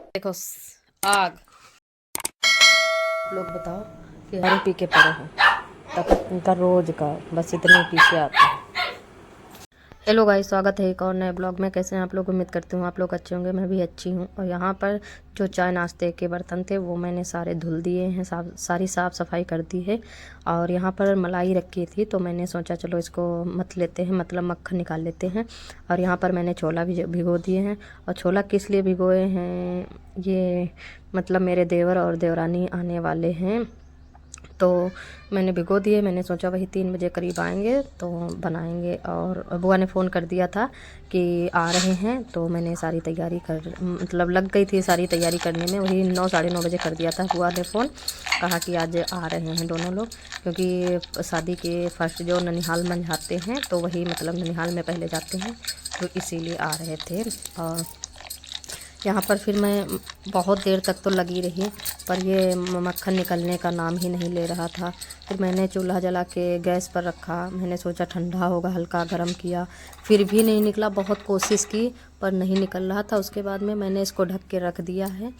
देखो आग। आप लोग बताओ कि दारू पी के पड़े हैं, तब इनका रोज का बस इतने पी के आते हैं। हेलो गाइस, स्वागत है एक और नए ब्लॉग में। कैसे हैं आप लोग? उम्मीद करती हूँ आप लोग अच्छे होंगे, मैं भी अच्छी हूँ। और यहाँ पर जो चाय नाश्ते के बर्तन थे वो मैंने सारे धुल दिए हैं, सारी साफ़ सफाई कर दी है। और यहाँ पर मलाई रखी थी तो मैंने सोचा चलो इसको मथ लेते हैं, मतलब मक्खन निकाल लेते हैं। और यहाँ पर मैंने छोला भी भिगो दिए हैं। और छोला किस लिए भिगोए हैं, ये मतलब मेरे देवर और देवरानी आने वाले हैं तो मैंने भिगो दिए। मैंने सोचा वही 3 बजे करीब आएंगे तो बनाएंगे। और बुआ ने फ़ोन कर दिया था कि आ रहे हैं, तो मैंने सारी तैयारी मतलब लग गई थी सारी तैयारी करने में। वही 9 साढ़े 9 बजे कर दिया था बुआ ने फ़ोन, कहा कि आज आ रहे हैं दोनों लोग, क्योंकि शादी के फर्स्ट जो ननिहाल में जाते हैं तो वही मतलब ननिहाल में पहले जाते हैं, तो इसीलिए आ रहे थे। और यहाँ पर फिर मैं बहुत देर तक तो लगी रही, पर ये मक्खन निकलने का नाम ही नहीं ले रहा था। फिर मैंने चूल्हा जला के गैस पर रखा, मैंने सोचा ठंडा होगा, हल्का गर्म किया, फिर भी नहीं निकला। बहुत कोशिश की पर नहीं निकल रहा था। उसके बाद में मैंने इसको ढक के रख दिया है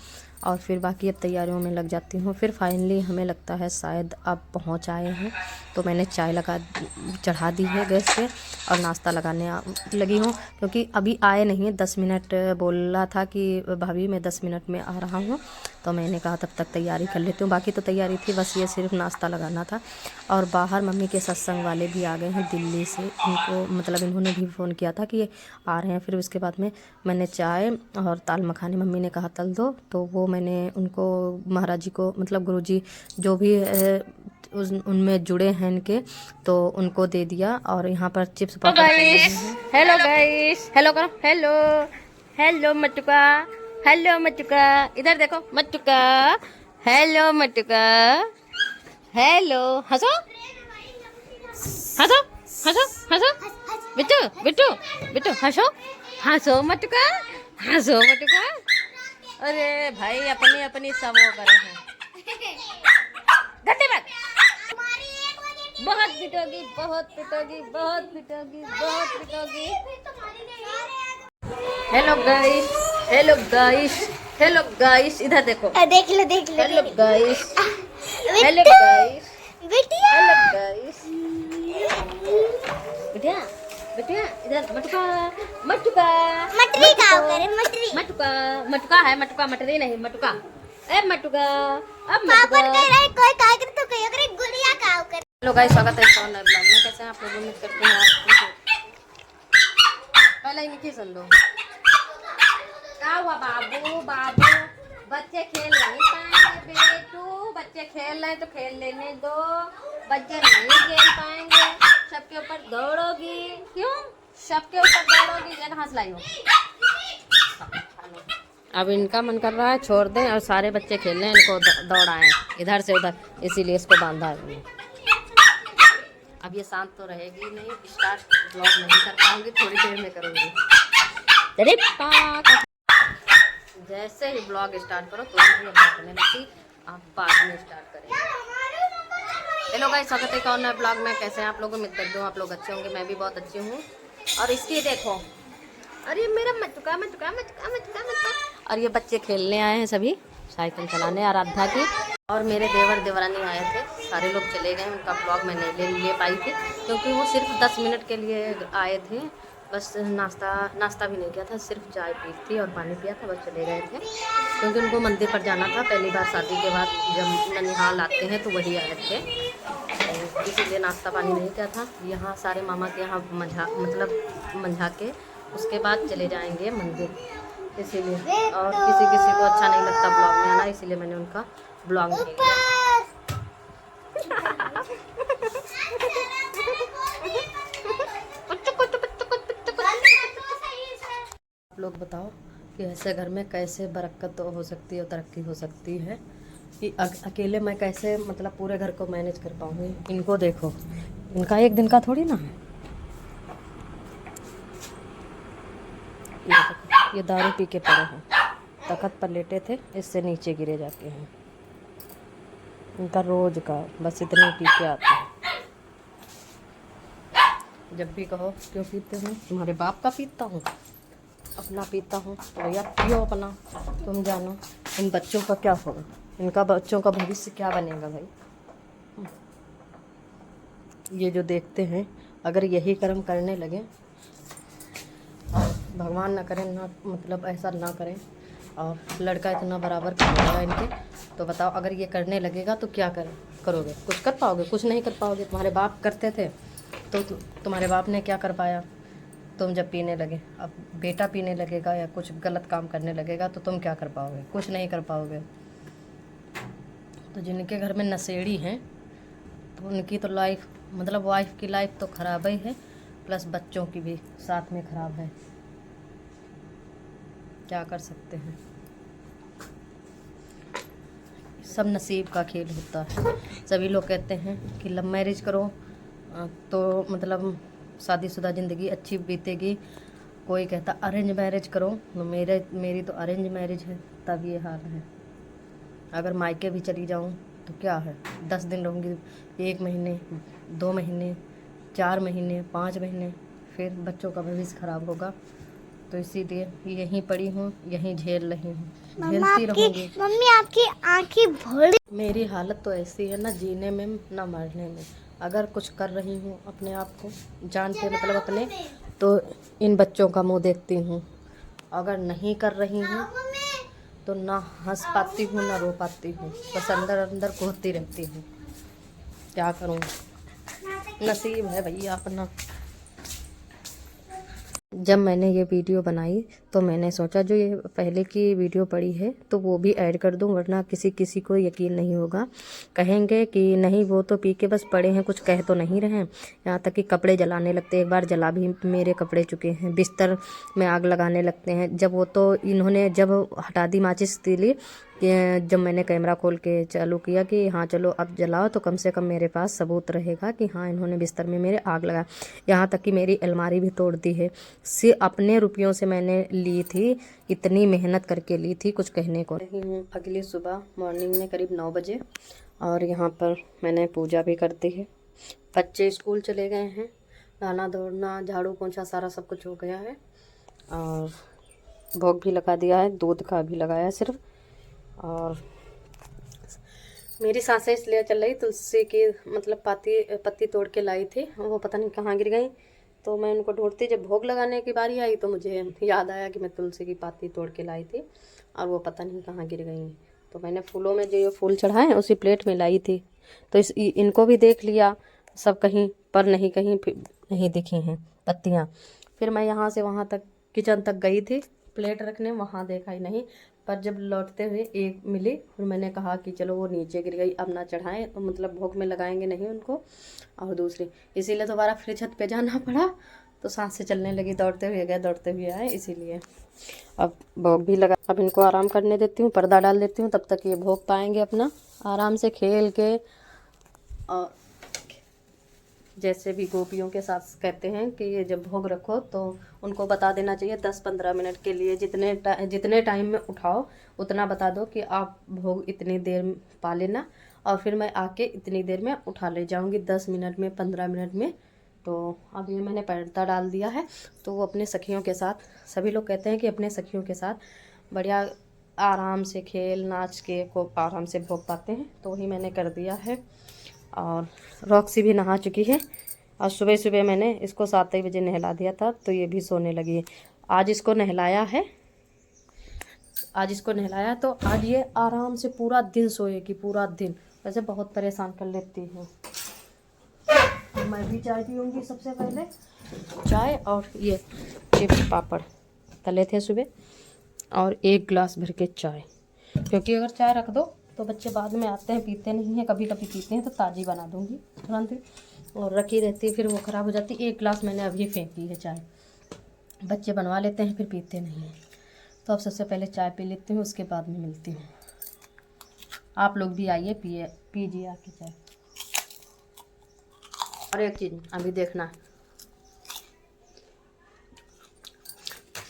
और फिर बाकी अब तैयारियों में लग जाती हूँ। फिर फाइनली हमें लगता है शायद अब पहुँच आए हैं, तो मैंने चाय चढ़ा दी है गैस पे और नाश्ता लगाने लगी हूँ, क्योंकि अभी आए नहीं है। 10 मिनट बोला था कि भाभी मैं 10 मिनट में आ रहा हूँ, तो मैंने कहा तब तक तैयारी कर लेती हूँ। बाकी तो तैयारी थी, बस ये सिर्फ नाश्ता लगाना था। और बाहर मम्मी के सत्संग वाले भी आ गए हैं दिल्ली से, इनको मतलब इन्होंने भी फ़ोन किया था कि ये आ रहे हैं। फिर उसके बाद में मैंने चाय और दाल मखानी मम्मी ने कहा तल दो, तो वो मैंने उनको महाराज जी को मतलब गुरुजी जो भी उनमें जुड़े हैं इनके, तो उनको दे दिया। और यहाँ पर चिप्स पापड़ हेलो गाइस, हेलो करो, हेलो हेलो मटुका, हेलो मटुका, इधर देखो मटुका, हेलो मटुका, हेलो, हंसो हंसो हंसो हंसो, बिट्टू बिट्टू बिट्टू, हंसो हंसो मटुका, हंसो मटुका। अरे भाई अपनी अपनी सब वो करे हैं। घंटे बाद बहुत पिटोगी, बहुत पिटोगी, बहुत पिटोगी, बहुत पिटोगी। Hello guys, hello guys, hello guys, इधर देखो, देख लो देख लो। हेलो गाइस, हेलो गाइस, बिटिया हेलो गाइस। बिटिया बिटिया इधर मटका, मटका मटरी खाओ करे मटरी। मटका, मटका है, मटका मटरी नहीं, मटका। ए मटका, अब पापड़ मटका। कह रहे कोई काय करे तो कहियो करे गुड़िया खाओ करे। हेलो गाइस, स्वागत है एक और नए ब्लॉग में। कैसे हैं आप लोग? उम्मीद करते हैं आप पहले इनकी सुन लो। क्या हुआ बाबू? बाबू बच्चे खेल नहीं पाएंगे बेटू, बच्चे खेल रहे तो खेल लेने दो, बच्चे नहीं खेल पाएंगे। सबके ऊपर दौड़ोगी क्यों? सबके ऊपर दौड़ोगी, जन हंस लाई हो। अब इनका मन कर रहा है छोड़ दें और सारे बच्चे खेल रहे हैं, इनको दौड़ाएं इधर से उधर, इसीलिए इसको बांधा है। अब ये शांत तो रहेगी नहीं, स्टार्ट ब्लॉग नहीं कर पाऊंगी, थोड़ी देर में करूंगी। अरे जैसे ही ब्लॉग स्टार्ट करो तो ही करने लगती, आप बाद में स्टार्ट करेंगे। हेलो गाइस, स्वागत है एक और नए ब्लॉग में। कैसे हैं आप लोग? उम्मीद करती हूँ आप लोग अच्छे होंगे, मैं भी बहुत अच्छी हूँ। और इसकी देखो, अरे मेरा मटका मटका मटका मटका मटका। और ये बच्चे खेलने आए हैं सभी, साइकिल चलाने, आराध्या की। और मेरे देवर देवरानी आए थे, सारे लोग चले गए, उनका ब्लॉग मैं नहीं ले पाई थी, क्योंकि वो सिर्फ 10 मिनट के लिए आए थे। बस नाश्ता भी नहीं किया था, सिर्फ चाय पी थी और पानी पिया था, बस चले गए थे, क्योंकि उनको मंदिर पर जाना था। पहली बार शादी के बाद जब ननिहाल आते हैं तो वही आए थे, तो इसीलिए नाश्ता पानी नहीं किया था। यहाँ सारे मामा के यहाँ मंझा के उसके बाद चले जाएंगे मंदिर, इसीलिए। और किसी किसी को अच्छा नहीं लगता ब्लॉग में आना, इसीलिए मैंने उनका ब्लॉग नहीं लिया। आप लोग बताओ कि ऐसे घर में कैसे बरकत हो सकती है और तरक्की हो सकती है, कि अकेले मैं कैसे मतलब पूरे घर को मैनेज कर पाऊँगी। इनको देखो, इनका एक दिन का थोड़ी ना है। ये दारू पी के पड़े हैं, तख्त पर लेटे थे, इससे नीचे गिरे जाके हैं। इनका रोज का बस इतने पी के आते हैं। जब भी कहो क्यों पीते हो, तुम्हारे बाप का पीता हूँ। अपना पीता हूँ। तो भैया पियो अपना, तुम जानो इन बच्चों का क्या होगा, इनका बच्चों का भविष्य क्या बनेगा भाई। ये जो देखते हैं, अगर यही कर्म करने लगे, भगवान ना करें, ना मतलब ऐसा ना करें, और लड़का इतना बराबर कर रहा इनके, तो बताओ अगर ये करने लगेगा तो क्या करोगे? कुछ कर पाओगे? कुछ नहीं कर पाओगे। तुम्हारे बाप करते थे तो तुम्हारे बाप ने क्या कर पाया? तुम जब पीने लगे, अब बेटा पीने लगेगा या कुछ गलत काम करने लगेगा तो तुम क्या कर पाओगे? कुछ नहीं कर पाओगे। तो जिनके घर में नशेड़ी हैं तो उनकी तो लाइफ, मतलब वाइफ की लाइफ तो ख़राब ही है, प्लस बच्चों की भी साथ में ख़राब है। क्या कर सकते हैं, सब नसीब का खेल होता है। सभी लोग कहते हैं कि लव मैरिज करो तो मतलब शादीशुदा ज़िंदगी अच्छी बीतेगी। कोई कहता अरेंज मैरिज करो, तो मेरी तो अरेंज मैरिज है, तब ये हाल है। अगर मायके भी चली जाऊं तो क्या है, 10 दिन रहूँगी, 1 महीने, 2 महीने, 4 महीने, 5 महीने, फिर बच्चों का भविष्य खराब होगा। तो इसीलिए यहीं पड़ी हूँ, यहीं झेल रही हूँ, झेलती रहूँगी। मम्मी आपकी आंखें भोली। मेरी हालत तो ऐसी है ना, जीने में ना मरने में। अगर कुछ कर रही हूँ अपने आप को जान पे, मतलब अपने, तो इन बच्चों का मुंह देखती हूँ। अगर नहीं कर रही हूँ तो ना हंस पाती हूँ ना रो पाती हूँ, बस अंदर अंदर घुटती रहती हूँ। क्या करूँ, नसीब है भैया अपना। जब मैंने ये वीडियो बनाई तो मैंने सोचा जो ये पहले की वीडियो पड़ी है तो वो भी ऐड कर दूं, वरना किसी को यकीन नहीं होगा। कहेंगे कि नहीं वो तो पी के बस पड़े हैं, कुछ कह तो नहीं रहे हैं। यहाँ तक कि कपड़े जलाने लगते हैं, एक बार जला भी मेरे कपड़े चुके हैं, बिस्तर में आग लगाने लगते हैं। जब वो तो इन्होंने जब हटा दी माचिस तीली, जब मैंने कैमरा खोल के चालू किया कि हाँ चलो अब जलाओ, तो कम से कम मेरे पास सबूत रहेगा कि हाँ इन्होंने बिस्तर में मेरे आग लगाया। यहाँ तक कि मेरी अलमारी भी तोड़ दी है, से अपने रुपयों से मैंने ली थी, इतनी मेहनत करके ली थी, कुछ कहने को नहीं हूँ। अगली सुबह मॉर्निंग में करीब 9 बजे, और यहाँ पर मैंने पूजा भी कर दी है। बच्चे स्कूल चले गए हैं, नहाना धोना झाड़ू पोंछा सारा सब कुछ हो गया है, और भोग भी लगा दिया है, दूध का भी लगाया सिर्फ। और मेरी सांसें इसलिए चल रही, तुलसी की मतलब पत्ती तोड़ के लाई थी, वो पता नहीं कहाँ गिर गई। तो मैं उनको ढूंढती, जब भोग लगाने की बारी आई तो मुझे याद आया कि मैं तुलसी की पत्ती तोड़ के लाई थी, और वो पता नहीं कहाँ गिर गई। तो मैंने फूलों में जो ये फूल चढ़ाए उसी प्लेट में लाई थी। तो इनको भी देख लिया, सब कहीं पर नहीं, कहीं नहीं दिखी हैं पत्तियाँ। फिर मैं यहाँ से वहाँ तक किचन तक गई थी प्लेट रखने, वहाँ देखा ही नहीं। पर जब लौटते हुए एक मिली, फिर मैंने कहा कि चलो वो नीचे गिर गई, अब ना चढ़ाएं, मतलब भोग में लगाएंगे नहीं उनको। और दूसरी इसीलिए दोबारा फिर छत पे जाना पड़ा, तो सांसें चलने लगी, दौड़ते हुए गए दौड़ते हुए आए, इसीलिए अब भोग भी लगा। अब इनको आराम करने देती हूँ, पर्दा डाल देती हूँ, तब तक ये भोग पाएंगे अपना आराम से खेल के। और जैसे भी गोपियों के साथ कहते हैं कि ये जब भोग रखो तो उनको बता देना चाहिए 10-15 मिनट के लिए, जितने टाइम में उठाओ उतना बता दो कि आप भोग इतनी देर में पा लेना, और फिर मैं आके इतनी देर में उठा ले जाऊंगी, 10 मिनट में, 15 मिनट में। तो अब ये मैंने पर्दा डाल दिया है, तो वो अपने सखियों के साथ, सभी लोग कहते हैं कि अपने सखियों के साथ बढ़िया आराम से खेल नाच के को आराम से भोग पाते हैं, तो वही मैंने कर दिया है। और रॉक्सी भी नहा चुकी है, और सुबह सुबह मैंने इसको 7 ही बजे नहला दिया था, तो ये भी सोने लगी है। आज इसको नहलाया है, आज इसको नहलाया तो आज ये आराम से पूरा दिन सोएगी, पूरा दिन। वैसे बहुत परेशान कर लेती है। मैं भी चाय पीऊँगी सबसे पहले, चाय और ये चिप्स पापड़ तले थे सुबह, और 1 गिलास भर के चाय, क्योंकि अगर चाय रख दो तो बच्चे बाद में आते हैं पीते नहीं हैं, कभी कभी पीते हैं, तो ताज़ी बना दूँगी तुरंत, और रखी रहती है फिर वो ख़राब हो जाती। 1 गिलास मैंने अभी फेंकी है चाय, बच्चे बनवा लेते हैं फिर पीते नहीं हैं। तो अब सबसे पहले चाय पी लेती हूँ, उसके बाद में मिलती हूँ। आप लोग भी आइए पीजिए आके चाय। और एक चीज़ अभी देखना,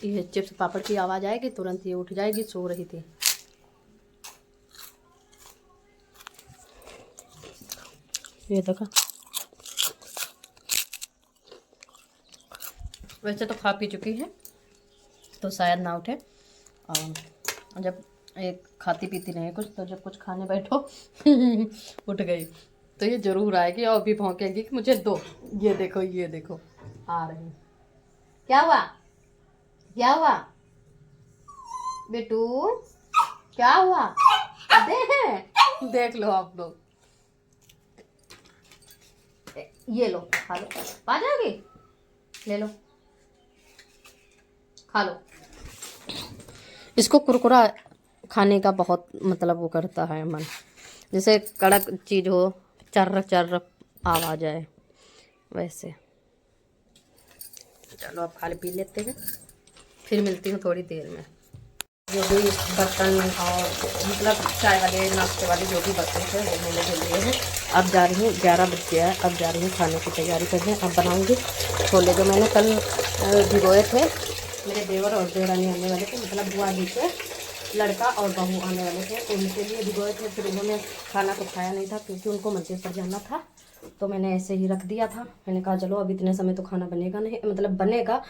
ये चिप्स पापड़ की आवाज़ आएगी तुरंत ये उठ जाएगी, सो रही थी। ये देखा, वैसे तो खा पी चुकी है, तो शायद ना उठे। और जब एक खाती पीती नहीं कुछ, तो जब कुछ खाने बैठो उठ गई तो ये जरूर आएगी और भी भौंकेगी कि मुझे दो। ये देखो आ रही। क्या हुआ, क्या हुआ बेटू, क्या हुआ? देख लो आप लोग, ये लो खा लो, आ जाएगी, ले लो खा लो। इसको कुरकुरा खाने का बहुत मतलब वो करता है मन, जैसे कड़क चीज़ हो, चर्र चर्र आवाज आए वैसे। चलो अब खा पी लेते हैं, फिर मिलती हूँ थोड़ी देर में। जो भी बर्तन और मतलब चाय वाले नाश्ते वाले जो भी बर्तन थे वो मैंने धो लिए हैं। अब जा रही हूँ, 11 बज गया है, अब जा रही हूँ खाने की तैयारी करने। अब बनाऊँगी छोले जो मैंने कल भिगोए थे। मेरे देवर और देवरानी आने वाले थे, मतलब बुआ जी के लड़का और बहू आने वाले थे, तो उनके लिए भिगोए थे। फिर उन्होंने खाना तो खाया नहीं था क्योंकि उनको मंदिर पर जाना था, तो मैंने ऐसे ही रख दिया था। मैंने कहा चलो अब इतने समय तो खाना बनेगा नहीं, मतलब बनेगा,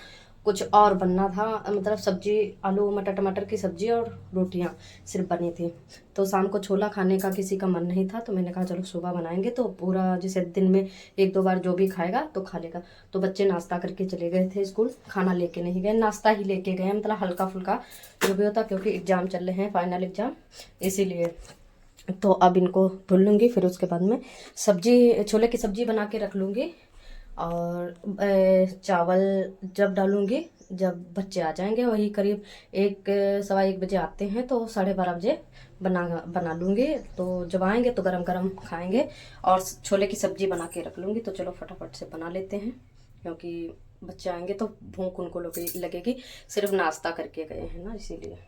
कुछ और बनना था, मतलब सब्जी आलू मटर टमाटर की सब्जी और रोटियां सिर्फ बनी थी। तो शाम को छोला खाने का किसी का मन नहीं था, तो मैंने कहा चलो सुबह बनाएंगे, तो पूरा जैसे दिन में 1-2 बार जो भी खाएगा तो खा लेगा। तो बच्चे नाश्ता करके चले गए थे स्कूल, खाना लेके नहीं गए, नाश्ता ही लेके गए, मतलब हल्का फुल्का जो भी होता, क्योंकि एग्जाम चल रहे हैं, फाइनल एग्जाम, इसीलिए। तो अब इनको धुल लूँगी, फिर उसके बाद में सब्जी, छोले की सब्जी बना के रख लूँगी। और चावल जब डालूँगी जब बच्चे आ जाएंगे, वही करीब 1-1:15 बजे आते हैं, तो 12:30 बजे बना लूँगी। तो जब आएंगे तो गरम गरम खाएंगे। और छोले की सब्जी बना के रख लूँगी। तो चलो फटाफट से बना लेते हैं, क्योंकि बच्चे आएंगे तो भूख उनको लगेगी, सिर्फ नाश्ता करके गए हैं ना, इसीलिए।